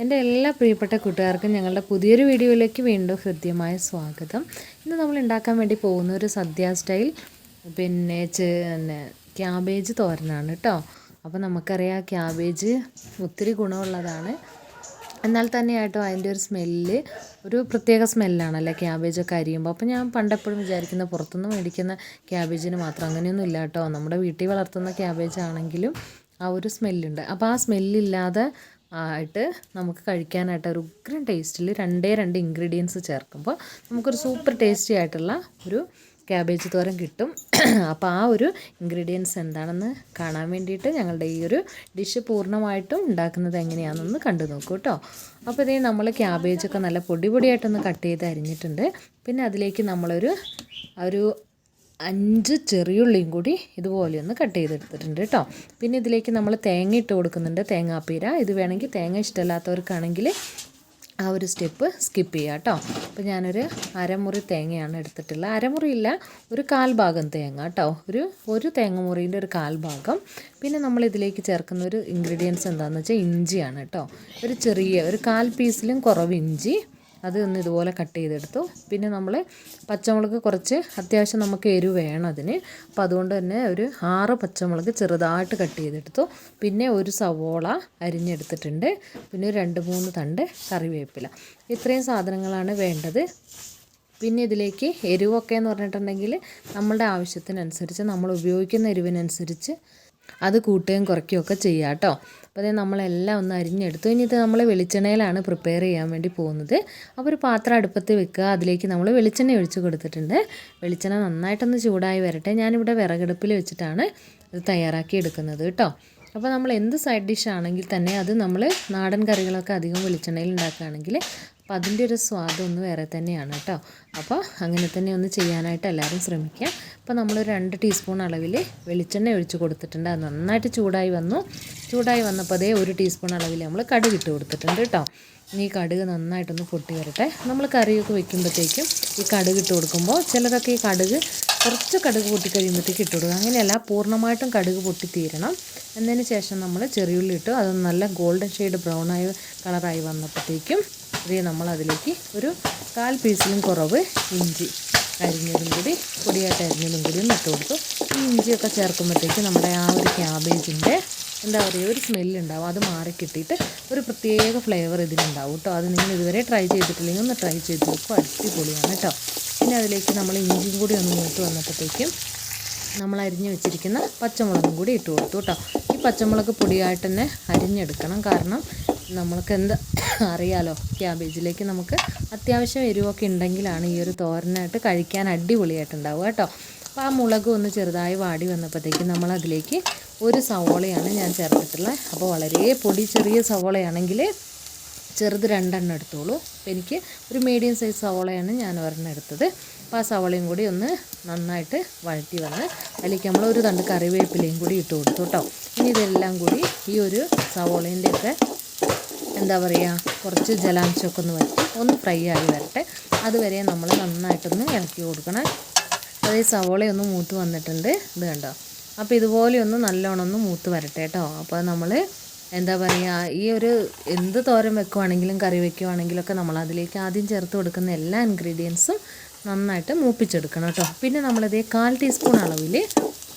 എൻ്റെ എല്ലാ പ്രിയപ്പെട്ട കൂട്ടുകാർക്കും ഞങ്ങളുടെ പുതിയൊരു വീഡിയോയിലേക്ക് വീണ്ടും ഹൃദ്യമായ സ്വാഗതം. ഇന്ന് നമ്മൾ ഉണ്ടാക്കാൻ വേണ്ടി പോകുന്ന ഒരു സദ്യ സ്റ്റൈൽ ക്യാബേജ് തോരനാണ് കേട്ടോ. അപ്പോൾ നമുക്കറിയാം ക്യാബേജ് ഒത്തിരി ഗുണമുള്ളതാണ്. എന്നാൽ തന്നെയായിട്ടോ അതിൻ്റെ ഒരു സ്മെല്ല് ഒരു പ്രത്യേക സ്മെല്ലാണല്ലേ ക്യാബേജൊക്കെ അരിയുമ്പോൾ. അപ്പോൾ ഞാൻ പണ്ടെപ്പോഴും വിചാരിക്കുന്ന പുറത്തുനിന്ന് മേടിക്കുന്ന ക്യാബേജിന് മാത്രം അങ്ങനെയൊന്നും ഇല്ല കേട്ടോ. നമ്മുടെ വീട്ടിൽ വളർത്തുന്ന ക്യാബേജ് ആണെങ്കിലും ആ ഒരു സ്മെല്ലുണ്ട്. അപ്പോൾ ആ സ്മെല്ലില്ലാതെ ആയിട്ട് നമുക്ക് കഴിക്കാനായിട്ട് ഒരു ഉഗ്രൻ ടേസ്റ്റിൽ രണ്ട് ഇൻഗ്രീഡിയൻസ് ചേർക്കുമ്പോൾ നമുക്കൊരു സൂപ്പർ ടേസ്റ്റി ആയിട്ടുള്ള ഒരു ക്യാബേജ് തോരൻ കിട്ടും. അപ്പോൾ ആ ഒരു ഇൻഗ്രീഡിയൻസ് എന്താണെന്ന് കാണാൻ വേണ്ടിയിട്ട് ഞങ്ങളുടെ ഈ ഒരു ഡിഷ് പൂർണ്ണമായിട്ടും ഉണ്ടാക്കുന്നത് എങ്ങനെയാണെന്നൊന്ന് കണ്ടു നോക്കൂ കേട്ടോ. അപ്പോൾ ഇതേ നമ്മൾ ക്യാബേജൊക്കെ നല്ല പൊടിയായിട്ടൊന്ന് കട്ട് ചെയ്ത് അരിഞ്ഞിട്ടുണ്ട്. പിന്നെ അതിലേക്ക് നമ്മളൊരു 5 ചെറിയുള്ളിയും കൂടി ഇതുപോലെ ഒന്ന് കട്ട് ചെയ്തെടുത്തിട്ടുണ്ട് കേട്ടോ. പിന്നെ ഇതിലേക്ക് നമ്മൾ തേങ്ങ ഇട്ട് കൊടുക്കുന്നുണ്ട്, തേങ്ങാപ്പീര. ഇത് വേണമെങ്കിൽ തേങ്ങ ഇഷ്ടമില്ലാത്തവർക്കാണെങ്കിൽ ആ ഒരു സ്റ്റെപ്പ് സ്കിപ്പ് ചെയ്യുക കേട്ടോ. അപ്പോൾ ഞാനൊരു അരമുറി തേങ്ങയാണ് എടുത്തിട്ടുള്ളത്. അരമുറിയില്ല, ഒരു 1/4 ഭാഗം തേങ്ങ കേട്ടോ. ഒരു തേങ്ങ മുറിൻ്റെ ഒരു 1/4 ഭാഗം. പിന്നെ നമ്മൾ ഇതിലേക്ക് ചേർക്കുന്ന ഒരു ഇൻഗ്രീഡിയൻസ് എന്താണെന്ന് വെച്ചാൽ ഇഞ്ചിയാണ് കേട്ടോ. ഒരു 1/4 പീസിലും കുറവ് ഇഞ്ചി, അത് ഒന്ന് ഇതുപോലെ കട്ട് ചെയ്തെടുത്തു. പിന്നെ നമ്മൾ പച്ചമുളക് കുറച്ച് അത്യാവശ്യം നമുക്ക് എരിവ് വേണം അതിന്. അപ്പോൾ അതുകൊണ്ട് തന്നെ ഒരു 6 പച്ചമുളക് ചെറുതായിട്ട് കട്ട് ചെയ്തെടുത്തു. പിന്നെ ഒരു സവോള അരിഞ്ഞെടുത്തിട്ടുണ്ട്. പിന്നെ 2-3 തണ്ട് കറിവേപ്പില. ഇത്രയും സാധനങ്ങളാണ് വേണ്ടത്. പിന്നെ ഇതിലേക്ക് എരിവൊക്കെ എന്ന് പറഞ്ഞിട്ടുണ്ടെങ്കിൽ നമ്മളുടെ ആവശ്യത്തിനനുസരിച്ച്, നമ്മൾ ഉപയോഗിക്കുന്ന എരിവിനനുസരിച്ച് അത് കൂട്ടുകയും കുറയ്ക്കുകയൊക്കെ ചെയ്യാം കേട്ടോ. അപ്പോൾ അതേ നമ്മളെല്ലാം ഒന്ന് അരിഞ്ഞെടുത്തു. ഇനി ഇത് നമ്മൾ വെളിച്ചെണ്ണയിലാണ് പ്രിപ്പയർ ചെയ്യാൻ വേണ്ടി പോകുന്നത്. അപ്പോൾ ഒരു പാത്രം അടുപ്പത്ത് വെക്കുക. അതിലേക്ക് നമ്മൾ വെളിച്ചെണ്ണ ഒഴിച്ച് കൊടുത്തിട്ടുണ്ട്. വെളിച്ചെണ്ണ നന്നായിട്ടൊന്ന് ചൂടായി വരട്ടെ. ഞാനിവിടെ വിറകടുപ്പിൽ വെച്ചിട്ടാണ് ഇത് തയ്യാറാക്കി എടുക്കുന്നത് കേട്ടോ. അപ്പോൾ നമ്മൾ എന്ത് സൈഡ് ഡിഷ് ആണെങ്കിൽ തന്നെ അത് നമ്മൾ നാടൻ കറികളൊക്കെ അധികം വെളിച്ചെണ്ണയിൽ ഉണ്ടാക്കുകയാണെങ്കിൽ അപ്പോൾ അതിൻ്റെ ഒരു സ്വാദം ഒന്ന് വേറെ തന്നെയാണ് കേട്ടോ. അപ്പോൾ അങ്ങനെ തന്നെ ഒന്ന് ചെയ്യാനായിട്ട് എല്ലാവരും ശ്രമിക്കുക. അപ്പോൾ നമ്മൾ 2 ടീസ്പൂൺ അളവിൽ വെളിച്ചെണ്ണ ഒഴിച്ച് കൊടുത്തിട്ടുണ്ട്. അത് നന്നായിട്ട് ചൂടായി വന്നപ്പോൾ അതേ 1 ടീസ്പൂൺ അളവിൽ നമ്മൾ കടുക് ഇട്ട് കൊടുത്തിട്ടുണ്ട് കേട്ടോ. ഇനി ഈ കടുക് നന്നായിട്ടൊന്ന് പൊട്ടി വരട്ടെ. നമ്മൾ കറിയൊക്കെ വെക്കുമ്പോഴത്തേക്കും ഈ കടുക് ഇട്ട് കൊടുക്കുമ്പോൾ ചിലരൊക്കെ ഈ കുറച്ച് കടുക് പൊട്ടിക്കഴിയുമ്പോഴത്തേക്ക് ഇട്ട് കൊടുക്കുക. അങ്ങനെയല്ല, പൂർണ്ണമായിട്ടും കടുക് പൊട്ടിത്തീരണം. എന്നതിന് ശേഷം നമ്മൾ ചെറിയുള്ളി ഇട്ടു. അത് നല്ല ഗോൾഡൻ ഷെയ്ഡ് ബ്രൗണായി കളറായി വന്നപ്പോഴത്തേക്കും നമ്മൾ അതിലേക്ക് ഒരു 1/4 പീസിലും കുറവ് ഇഞ്ചി അരിഞ്ഞതും കൂടി പൊടിയായിട്ട് അരിഞ്ഞതും കൂടി ഒന്ന് ഇട്ട് കൊടുത്തു. ഈ ഇഞ്ചിയൊക്കെ ചേർക്കുമ്പോഴത്തേക്ക് നമ്മുടെ ആ ഒരു ക്യാബേജിൻ്റെ ഒരു സ്മെല്ലുണ്ടാവും. അത് മാറിക്കിട്ടിയിട്ട് ഒരു പ്രത്യേക ഫ്ലേവർ ഇതിനുണ്ടാവും കേട്ടോ. അത് നിങ്ങൾ ഇതുവരെ ട്രൈ ചെയ്തിട്ടില്ലെങ്കിൽ ഒന്ന് ട്രൈ ചെയ്ത് നോക്കുക, അടിപൊളിയാണ് കേട്ടോ. പിന്നെ അതിലേക്ക് നമ്മൾ ഇഞ്ചിയും കൂടി ഒന്ന് മൂത്ത് വന്നപ്പോഴത്തേക്കും നമ്മൾ അരിഞ്ഞ് വെച്ചിരിക്കുന്ന പച്ചമുളകും കൂടി ഇട്ട് കൊടുത്തു കേട്ടോ. ഈ പച്ചമുളക് പൊടിയായിട്ട് തന്നെ അരിഞ്ഞെടുക്കണം. കാരണം നമ്മൾക്ക് അറിയാലോ, ക്യാബേജിലേക്ക് നമുക്ക് അത്യാവശ്യം എരിവൊക്കെ ഉണ്ടെങ്കിലാണ് ഈ ഒരു തോരനായിട്ട് കഴിക്കാൻ അടിപൊളിയായിട്ടുണ്ടാവുക കേട്ടോ. അപ്പോൾ ആ മുളക് ഒന്ന് ചെറുതായി വാടി വന്നപ്പോഴത്തേക്കും നമ്മൾ അതിലേക്ക് ഒരു സവോളയാണ് ഞാൻ ചേർത്തിട്ടുള്ളത്. അപ്പോൾ വളരെ ചെറിയ സവോളയാണെങ്കിൽ ചെറുത് 2 എണ്ണം എടുത്തോളൂ. അപ്പോൾ എനിക്ക് ഒരു മീഡിയം സൈസ് സവോളയാണ് ഞാൻ ഒരെണ്ണം എടുത്തത്. അപ്പോൾ ആ സവോളയും കൂടി ഒന്ന് നന്നായിട്ട് വഴറ്റി വന്ന് അതിലേക്ക് നമ്മൾ ഒരു തണ്ട് കറിവേപ്പിലയും കൂടി ഇട്ട് കൊടുത്തു കേട്ടോ. ഇനി ഇതെല്ലാം കൂടി ഈ ഒരു സവോളേൻ്റെയൊക്കെ കുറച്ച് ജലാംശമൊക്കെ ഒന്ന് വറ്റി ഒന്ന് ഫ്രൈ ആയി വരട്ടെ. അതുവരെ നമ്മൾ നന്നായിട്ടൊന്ന് ഇളക്കി കൊടുക്കണം. അതേ സവോളയൊന്ന് മൂത്ത് വന്നിട്ടുണ്ട്, ഇത് കണ്ടോ. അപ്പോൾ ഇതുപോലെ ഒന്ന് നല്ലോണം ഒന്ന് മൂത്ത് വരട്ടെ കേട്ടോ. അപ്പോൾ നമ്മൾ ഈ ഒരു എന്ത് തോരൻ വെക്കുവാണെങ്കിലും കറി വെക്കുവാണെങ്കിലൊക്കെ നമ്മൾ അതിലേക്ക് ആദ്യം ചേർത്ത് കൊടുക്കുന്ന എല്ലാ ഇൻഗ്രീഡിയൻസും നന്നായിട്ട് മൂപ്പിച്ചെടുക്കണം കേട്ടോ. പിന്നെ നമ്മളിത് 1/4 ടീസ്പൂൺ അളവിൽ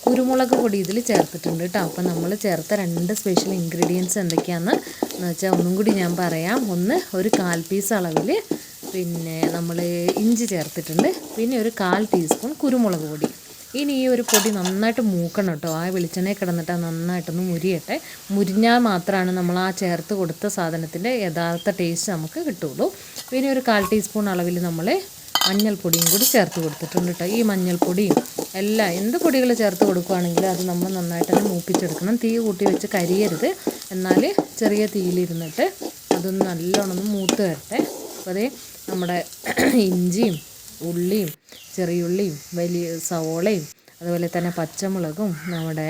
കുരുമുളക് പൊടി ഇതിൽ ചേർത്തിട്ടുണ്ട് കേട്ടോ. അപ്പോൾ നമ്മൾ ചേർത്ത 2 സ്പെഷ്യൽ ഇൻഗ്രീഡിയൻസ് എന്തൊക്കെയാണെന്ന് വെച്ചാൽ ഒന്നും കൂടി ഞാൻ പറയാം. ഒന്ന് ഒരു 1/4 പീസ് അളവിൽ പിന്നെ നമ്മൾ ഇഞ്ചി ചേർത്തിട്ടുണ്ട്. പിന്നെ ഒരു 1/4 ടീസ്പൂൺ കുരുമുളക് പൊടി. ഇനി ഈ ഒരു പൊടി നന്നായിട്ട് മൂക്കണം കേട്ടോ. ആ വെളിച്ചെണ്ണയിൽ കിടന്നിട്ട് നന്നായിട്ടൊന്ന് മുരിയട്ടെ. മുരിഞ്ഞാൽ മാത്രമാണ് നമ്മൾ ആ ചേർത്ത് കൊടുത്ത സാധനത്തിൻ്റെ യഥാർത്ഥ ടേസ്റ്റ് നമുക്ക് കിട്ടുള്ളൂ. പിന്നെ ഒരു 1/4 ടീസ്പൂൺ അളവിൽ നമ്മൾ മഞ്ഞൾപ്പൊടിയും കൂടി ചേർത്ത് കൊടുത്തിട്ടുണ്ട് കേട്ടോ. ഈ മഞ്ഞൾപ്പൊടിയും എന്ത് പൊടികൾ ചേർത്ത് കൊടുക്കുകയാണെങ്കിലും അത് നമ്മൾ നന്നായിട്ട് തന്നെ മൂപ്പിച്ചെടുക്കണം. തീ കൂട്ടി വെച്ച് കരിയരുത്. എന്നാൽ ചെറിയ തീയിലിരുന്നിട്ട് അതൊന്ന് നല്ലോണം മൂത്ത് വരട്ടെ. അപ്പോൾ അതേ നമ്മുടെ ഇഞ്ചിയും ഉള്ളിയും ചെറിയുള്ളിയും വലിയ സവോളയും അതുപോലെ തന്നെ പച്ചമുളകും നമ്മുടെ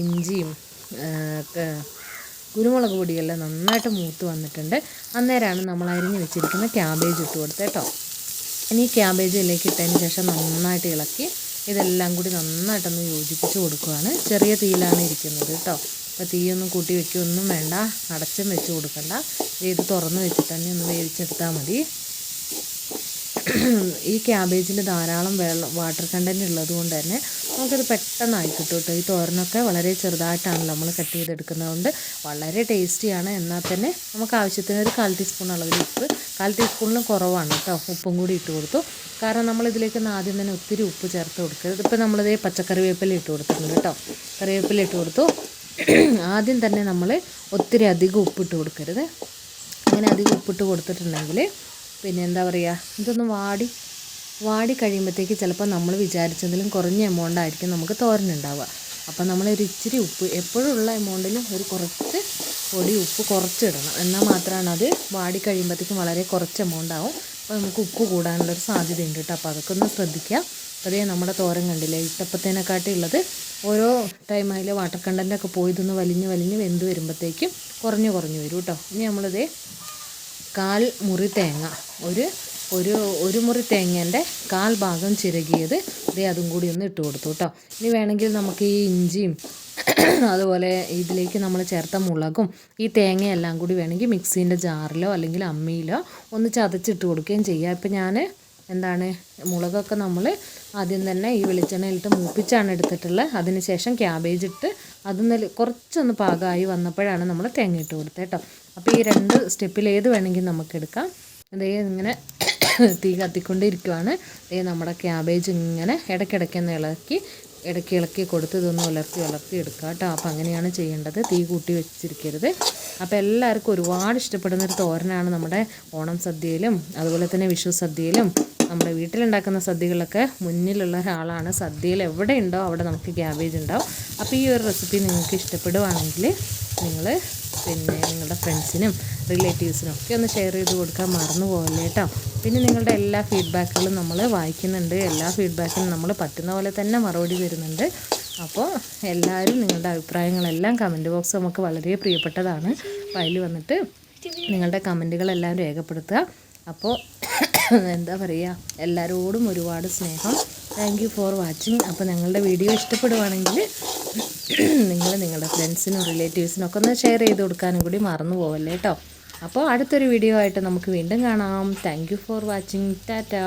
ഇഞ്ചിയും കുരുമുളക് പൊടിയെല്ലാം നന്നായിട്ട് മൂത്ത് വന്നിട്ടുണ്ട്. അന്നേരമാണ് നമ്മൾ അരിഞ്ഞ് വെച്ചിരിക്കുന്ന ക്യാബേജ് ഇട്ട് കൊടുത്തത് കേട്ടോ. ഇനി ക്യാബേജ് ഇതിലേക്ക് ഇട്ടതിന് ശേഷം നന്നായിട്ട് ഇളക്കി ഇതെല്ലാം കൂടി നന്നായിട്ടൊന്ന് യോജിപ്പിച്ച് കൊടുക്കുകയാണ്. ചെറിയ തീയിലാണ് ഇരിക്കുന്നത് കേട്ടോ. അപ്പോൾ തീയൊന്നും കൂട്ടി വെക്കുകയൊന്നും വേണ്ട, അടച്ചും വെച്ച് കൊടുക്കണ്ട. ഇത് തുറന്ന് വെച്ചിട്ട് തന്നെ ഒന്ന് വേവിച്ചെടുത്താൽ മതി. ഈ ക്യാബേജിൽ ധാരാളം വാട്ടർ കണ്ടൻറ്റ് ഉള്ളത് കൊണ്ട് തന്നെ നമുക്കത് പെട്ടെന്നായി കിട്ടും കേട്ടോ. ഈ തോരനൊക്കെ വളരെ ചെറുതായിട്ടാണല്ലോ നമ്മൾ കട്ട് ചെയ്തെടുക്കുന്നതുകൊണ്ട് വളരെ ടേസ്റ്റിയാണ്. എന്നാൽ തന്നെ നമുക്ക് ആവശ്യത്തിന് ഒരു 1/4 ടീസ്പൂൺ അളവിൽ ഉപ്പ്, 1/4 ടീസ്പൂണിലും കുറവാണ് കേട്ടോ, ഉപ്പും കൂടി ഇട്ട് കൊടുത്തു. കാരണം നമ്മളിതിലേക്ക് ആദ്യം തന്നെ ഒത്തിരി ഉപ്പ് ചേർത്ത് കൊടുക്കരുത്. ഇപ്പോൾ നമ്മളിതേ പച്ചക്കറിവേപ്പില ഇട്ട് കൊടുത്തിട്ടുണ്ട് കേട്ടോ, കറിവേപ്പില ഇട്ട് കൊടുത്തു. ആദ്യം തന്നെ നമ്മൾ ഒത്തിരി അധികം ഉപ്പിട്ട് കൊടുക്കരുത്. അങ്ങനെ അധികം ഉപ്പിട്ട് കൊടുത്തിട്ടുണ്ടെങ്കിൽ പിന്നെ എന്താ പറയുക, ഇതൊന്ന് വാടി കഴിയുമ്പോഴത്തേക്ക് ചിലപ്പോൾ നമ്മൾ വിചാരിച്ചതിലും കുറഞ്ഞ എമൗണ്ട് ആയിരിക്കും നമുക്ക് തോരനുണ്ടാവുക. അപ്പം നമ്മളൊരു ഇച്ചിരി ഉപ്പ് എപ്പോഴുള്ള എമൗണ്ടിലും ഒരു കുറച്ച് പൊടി ഉപ്പ് കുറച്ചിടണം. എന്നാൽ മാത്രമാണ് അത് വാടി കഴിയുമ്പോഴത്തേക്കും വളരെ കുറച്ച് എമൗണ്ട് ആവും. അപ്പോൾ നമുക്ക് ഉപ്പ് കൂടാനുള്ളൊരു സാധ്യതയുണ്ട് കേട്ടോ. അപ്പോൾ അതൊക്കെ ഒന്ന് ശ്രദ്ധിക്കുക. അതേ നമ്മുടെ തോരൻ കണ്ടില്ലേ, ഇട്ടപ്പത്തേനെക്കാട്ടി ഉള്ളത് ഓരോ ടൈം അതിൽ വാട്ടർ കണ്ടൻറ്റൊക്കെ പോയി ഇതൊന്ന് വലിഞ്ഞ് വെന്ത് വരുമ്പോഴത്തേക്കും കുറഞ്ഞു വരും കേട്ടോ. ഇനി നമ്മളിതേ 1/4 മുറി തേങ്ങ, ഒരു മുറി തേങ്ങേൻ്റെ 1/4 ഭാഗം ചിരകിയത് ഇതേ അതും കൂടി ഒന്ന് ഇട്ട് കൊടുത്തു കേട്ടോ. ഇനി വേണമെങ്കിൽ നമുക്ക് ഈ ഇഞ്ചിയും അതുപോലെ ഇതിലേക്ക് നമ്മൾ ചേർത്ത മുളകും ഈ തേങ്ങയെല്ലാം കൂടി വേണമെങ്കിൽ മിക്സീൻ്റെ ജാറിലോ അല്ലെങ്കിൽ അമ്മിയിലോ ഒന്ന് ചതച്ചിട്ട് കൊടുക്കുകയും ചെയ്യാം. ഇപ്പം ഞാൻ മുളകൊക്കെ നമ്മൾ ആദ്യം തന്നെ ഈ വെളിച്ചെണ്ണയിലിട്ട് മൂപ്പിച്ചാണ് എടുത്തിട്ടുള്ളത്. അതിന് ശേഷം ക്യാബേജ് ഇട്ട് അതൊന്ന് കുറച്ചൊന്ന് പാകമായി വന്നപ്പോഴാണ് നമ്മൾ തേങ്ങ ഇട്ട് കൊടുത്തത് കേട്ടോ. അപ്പോൾ ഈ 2 സ്റ്റെപ്പിൽ ഏത് വേണമെങ്കിൽ നമുക്കെടുക്കാം. അതേ ഇങ്ങനെ തീ കത്തിക്കൊണ്ടിരിക്കുവാണ്. നമ്മുടെ ക്യാബേജ് ഇങ്ങനെ ഇടയ്ക്കിടയ്ക്കൊന്ന് ഇളക്കി കൊടുത്ത് ഇതൊന്ന് ഉലർത്തി എടുക്കുക കേട്ടോ. അപ്പോൾ അങ്ങനെയാണ് ചെയ്യേണ്ടത്, തീ കൂട്ടി വെച്ചിരിക്കരുത്. അപ്പോൾ എല്ലാവർക്കും ഒരുപാട് ഇഷ്ടപ്പെടുന്നൊരു തോരനാണ് നമ്മുടെ ഓണം സദ്യയിലും അതുപോലെ തന്നെ വിഷു സദ്യയിലും നമ്മുടെ വീട്ടിലുണ്ടാക്കുന്ന സദ്യകളൊക്കെ മുന്നിലുള്ള ഒരാളാണ്. സദ്യയിൽ എവിടെ ഉണ്ടോ അവിടെ നമുക്ക് ക്യാബേജ് ഉണ്ടാവും. അപ്പോൾ ഈ ഒരു റെസിപ്പി നിങ്ങൾക്ക് ഇഷ്ടപ്പെടുവാണെങ്കിൽ നിങ്ങൾ പിന്നെ നിങ്ങളുടെ ഫ്രണ്ട്സിനും റിലേറ്റീവ്സിനും ഒക്കെ ഒന്ന് ഷെയർ ചെയ്ത് കൊടുക്കാൻ മറന്നു പോകല്ലേ കേട്ടോ. പിന്നെ നിങ്ങളുടെ എല്ലാ ഫീഡ്ബാക്കുകളും നമ്മൾ വായിക്കുന്നുണ്ട്. എല്ലാ ഫീഡ്ബാക്കിനും നമ്മൾ പറ്റുന്ന പോലെ തന്നെ മറുപടി തരുന്നുണ്ട്. അപ്പോൾ എല്ലാവരും നിങ്ങളുടെ അഭിപ്രായങ്ങളെല്ലാം കമൻറ്റ് ബോക്സ് നമുക്ക് വളരെ പ്രിയപ്പെട്ടതാണ്. അപ്പോൾ അതിൽ വന്നിട്ട് നിങ്ങളുടെ കമൻറ്റുകളെല്ലാം രേഖപ്പെടുത്തുക. അപ്പോൾ എന്താ പറയുക, എല്ലാവരോടും ഒരുപാട് സ്നേഹം. Thank you for watching. അപ്പോൾ ഞങ്ങളുടെ വീഡിയോ ഇഷ്ടപ്പെടുവാണെങ്കിൽ നിങ്ങൾ നിങ്ങളുടെ ഫ്രണ്ട്സിനും റിലേറ്റീവ്സിനും ഒക്കെ ഒന്ന് ഷെയർ ചെയ്ത് കൊടുക്കാനും കൂടി മറന്നു പോവല്ലേ കേട്ടോ. അപ്പോൾ അടുത്തൊരു വീഡിയോ ആയിട്ട് നമുക്ക് വീണ്ടും കാണാം. Thank you for watching. Tata.